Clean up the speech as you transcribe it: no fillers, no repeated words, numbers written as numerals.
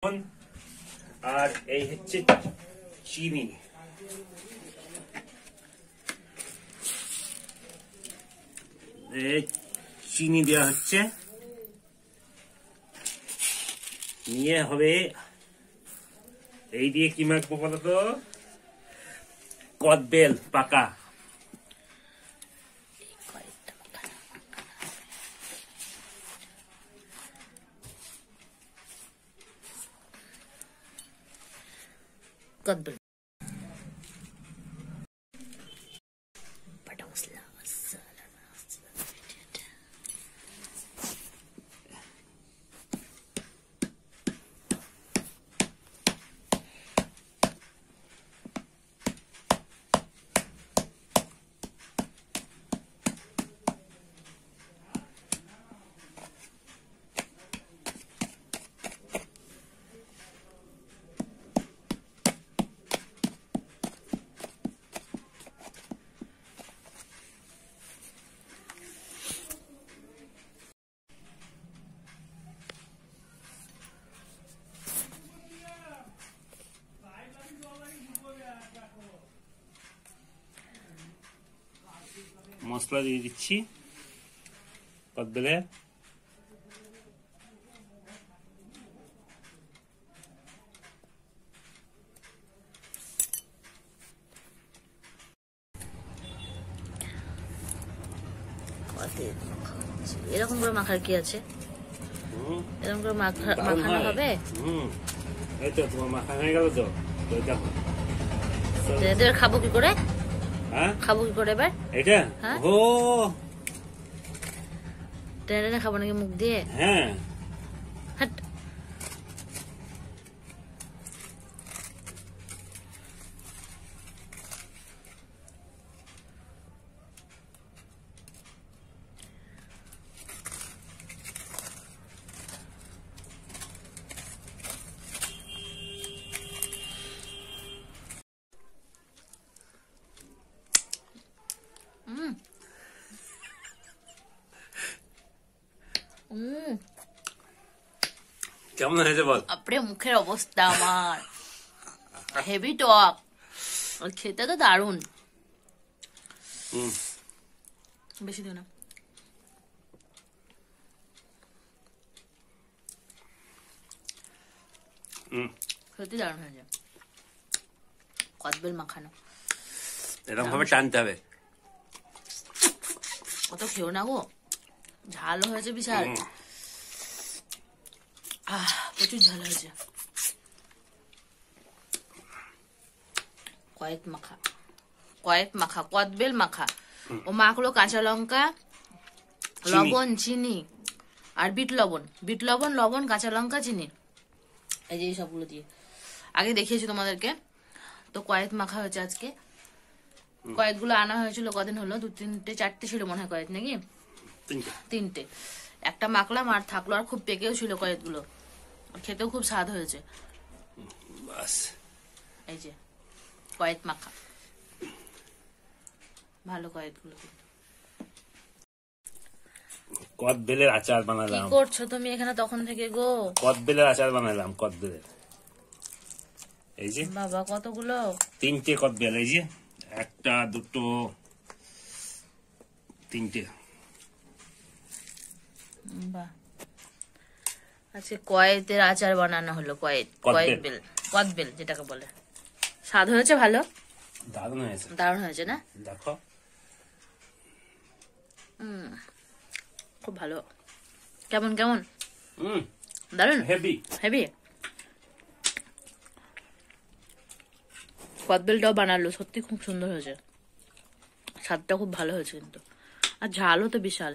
আর এই হচ্ছে চিনি। চিনি দেওয়া হচ্ছে, নিয়ে হবে এই দিয়ে কি মাখবো বলতো? কদবেল পাকা। কদবেল বাটা মশলা মশলা দিয়ে দিচ্ছি কদবেলের। এরকম করে মাখার কি আছে? এরকম করে মাখানো হবে? এই তো তোমার মাখা হয়ে গেল তো। এদের খাবো কি করে? হ্যাঁ, খাবো কি করে এবার এটা? ও টেনে টেনে খাবো নাকি মুখ দিয়ে? হ্যাঁ, হাট। কেমন হয়েছে বল? আপরে মুখের অবস্থা আমার হেভি টক, খেতে তো দারুন। বেশি দিও না। সত্যি দারুন হয়েছে। কদবেল মাখানো এরকম ভাবে টানতে হবে। কত খেও না গো, ঝাল হয়েছে বিশাল। প্রচুর ঝাল হয়েছে। কয়েক মাখা কদবেল মাখা। ও মাখলো কাঁচা লঙ্কা, লবণ, চিনি আর বিট লবণ, কাঁচা লঙ্কা, চিনি, এই যে সবগুলো দিয়ে আগে দেখিয়েছি তোমাদেরকে। তো কয়েক মাখা হয়েছে আজকে। কয়েকগুলো আনা হয়েছিল কদিন হলো, 2-3-4টে ছিল মনে হয় কয়েক, নাকি 3টে। একটা মাখলাম আর থাকলো, আর খুব পেকেও ছিল কয়েকগুলো, খেতেও খুব স্বাদ হয়েছে। এই যে কয়েক মাখা, ভালো কয়েকগুলো। কদবেলের আচার বানালাম। কি করছো তুমি এখানে তখন থেকে গো? কদবেলের আচার বানালাম, কদবেলের। এই যে বাবা কতগুলো? 3টে কদবেল, এই যে 1, 2, 3টে। বাহ, আজকে কয়েতের আচার বানানো হলো। কদবেল যেটাকে বলে। স্বাদ হয়েছে ভালো? দারুণ হয়েছে না? দেখো খুব ভালো। কেমন দারুণ, হেভি। কদবেলটাও বানালো, সত্যি খুব সুন্দর হয়েছে, স্বাদটা খুব ভালো হয়েছে কিন্তু। আর ঝালও তো বিশাল।